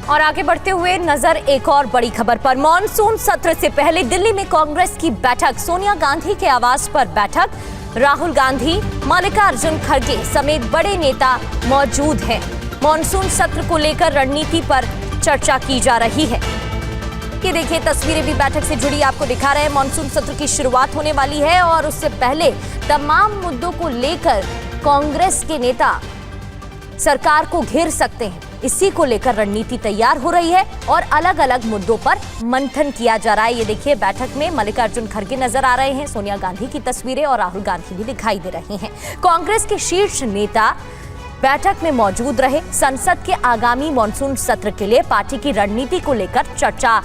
और आगे बढ़ते हुए नजर एक और बड़ी खबर पर। मॉनसून सत्र से पहले दिल्ली में कांग्रेस की बैठक, सोनिया गांधी के आवास पर बैठक। राहुल गांधी, मल्लिकार्जुन खड़गे समेत बड़े नेता मौजूद हैं। मॉनसून सत्र को लेकर रणनीति पर चर्चा की जा रही है। ये देखिए तस्वीरें भी बैठक से जुड़ी आपको दिखा रहे हैं। मॉनसून सत्र की शुरुआत होने वाली है और उससे पहले तमाम मुद्दों को लेकर कांग्रेस के नेता सरकार को घेर सकते हैं, इसी को लेकर रणनीति तैयार हो रही है और अलग अलग मुद्दों पर मंथन किया जा रहा है। ये देखिए बैठक में मल्लिकार्जुन खड़गे नजर आ रहे हैं, सोनिया गांधी की तस्वीरें और राहुल गांधी भी दिखाई दे रहे हैं। कांग्रेस के शीर्ष नेता बैठक में मौजूद रहे। संसद के आगामी मॉनसून सत्र के लिए पार्टी की रणनीति को लेकर चर्चा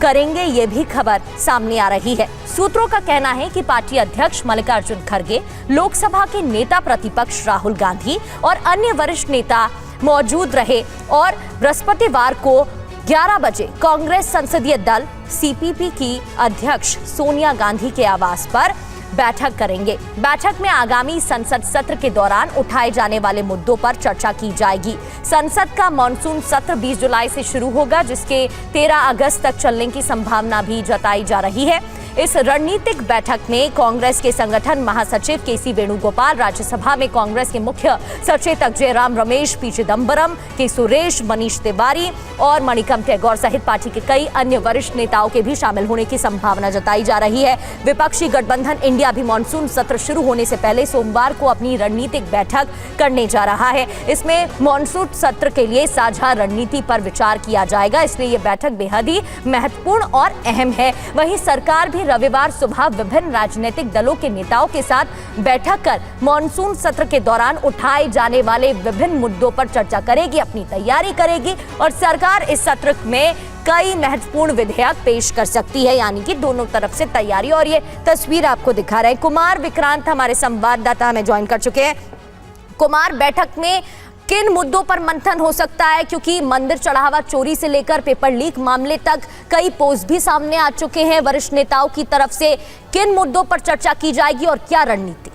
करेंगे, ये भी खबर सामने आ रही है। सूत्रों का कहना है कि पार्टी अध्यक्ष मल्लिकार्जुन खड़गे, लोकसभा के नेता प्रतिपक्ष राहुल गांधी और अन्य वरिष्ठ नेता मौजूद रहे और बृहस्पतिवार को 11 बजे कांग्रेस संसदीय दल सीपीपी की अध्यक्ष सोनिया गांधी के आवास पर बैठक करेंगे। बैठक में आगामी संसद सत्र के दौरान उठाए जाने वाले मुद्दों पर चर्चा की जाएगी। संसद का मॉनसून सत्र 20 जुलाई से शुरू होगा, जिसके 13 अगस्त तक चलने की संभावना भी जताई जा रही है। इस रणनीतिक बैठक में कांग्रेस के संगठन महासचिव के.सी. वेणुगोपाल, राज्यसभा में कांग्रेस के मुख्य सचेतक जयराम रमेश, पी. चिदंबरम, के. सुरेश, मनीष तिवारी और मणिकम टैगोर सहित पार्टी के कई अन्य वरिष्ठ नेताओं के भी शामिल होने की संभावना जताई जा रही है। विपक्षी गठबंधन इंडिया भी मॉनसून सत्र शुरू होने से पहले सोमवार को अपनी रणनीतिक बैठक करने जा रहा है। इसमें मॉनसून सत्र के लिए साझा रणनीति पर विचार किया जाएगा, इसलिए यह बैठक बेहद ही महत्वपूर्ण और अहम है। वहीं सरकार भी रविवार सुबह विभिन्न राजनीतिक दलों के नेताओं के साथ बैठक कर मॉनसून सत्र के दौरान उठाए जाने वाले विभिन्न मुद्दों पर चर्चा करेगी, अपनी तैयारी करेगी और सरकार इस सत्र में कई महत्वपूर्ण विधेयक पेश कर सकती है, यानी कि दोनों तरफ से तैयारी। और ये तस्वीर आपको दिखा रहे हैं कुमार विक्रांत, हमारे संवाददाता हमें ज्वाइन कर चुके हैं। कुमार, बैठक में किन मुद्दों पर मंथन हो सकता है, क्योंकि मंदिर चढ़ावा चोरी से लेकर पेपर लीक मामले तक कई पोस्ट भी सामने आ चुके हैं वरिष्ठ नेताओं की तरफ से। किन मुद्दों पर चर्चा की जाएगी और क्या रणनीति?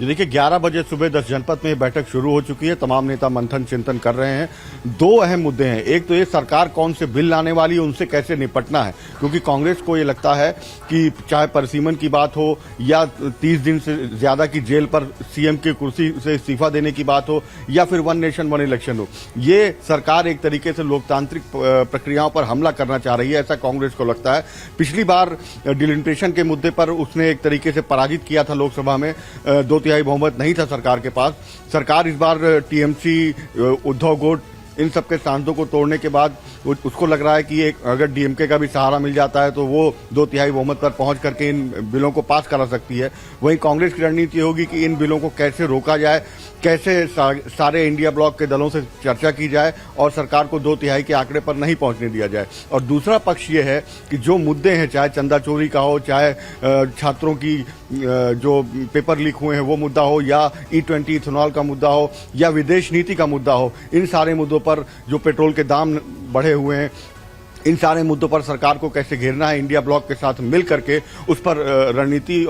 ये देखिए 11 बजे सुबह 10 जनपद में बैठक शुरू हो चुकी है। तमाम नेता मंथन चिंतन कर रहे हैं। दो अहम मुद्दे हैं। एक तो ये सरकार कौन से बिल लाने वाली है, उनसे कैसे निपटना है, क्योंकि कांग्रेस को ये लगता है कि चाहे परसीमन की बात हो या 30 दिन से ज्यादा की जेल पर सीएम की कुर्सी से इस्तीफा देने की बात हो या फिर वन नेशन वन इलेक्शन हो, ये सरकार एक तरीके से लोकतांत्रिक प्रक्रियाओं पर हमला करना चाह रही है, ऐसा कांग्रेस को लगता है। पिछली बार डिलिमिटेशन के मुद्दे पर उसने एक तरीके से पराजित किया था लोकसभा में, 2/3 बहुमत नहीं था सरकार के पास। सरकार इस बार टीएमसी, उद्धव गुट, इन सबके सांसदों को तोड़ने के बाद उसको लग रहा है कि अगर डीएमके का भी सहारा मिल जाता है तो वो 2/3 बहुमत पर पहुंच करके इन बिलों को पास करा सकती है। वहीं कांग्रेस की रणनीति होगी कि इन बिलों को कैसे रोका जाए, कैसे सारे इंडिया ब्लॉक के दलों से चर्चा की जाए और सरकार को 2/3 के आंकड़े पर नहीं पहुंचने दिया जाए। और दूसरा पक्ष ये है कि जो मुद्दे हैं, चाहे चंदा चोरी का हो, चाहे छात्रों की जो पेपर लीक हुए हैं वो मुद्दा हो, या E20 इथेनॉल का मुद्दा हो, या विदेश नीति का मुद्दा हो, इन सारे मुद्दों पर, जो पेट्रोल के दाम बढ़े हुए हैं, इन सारे मुद्दों पर सरकार को कैसे घेरना है, इंडिया ब्लॉक के साथ मिल करके उस पर रणनीति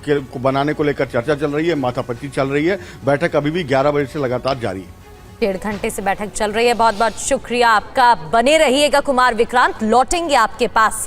को बनाने को लेकर चर्चा चल रही है, माथापच्ची चल रही है। बैठक अभी भी 11 बजे से लगातार जारी है। 1.5 घंटे से बैठक चल रही है। बहुत बहुत शुक्रिया आपका, बने रहिएगा कुमार विक्रांत, लौटेंगे आपके पास।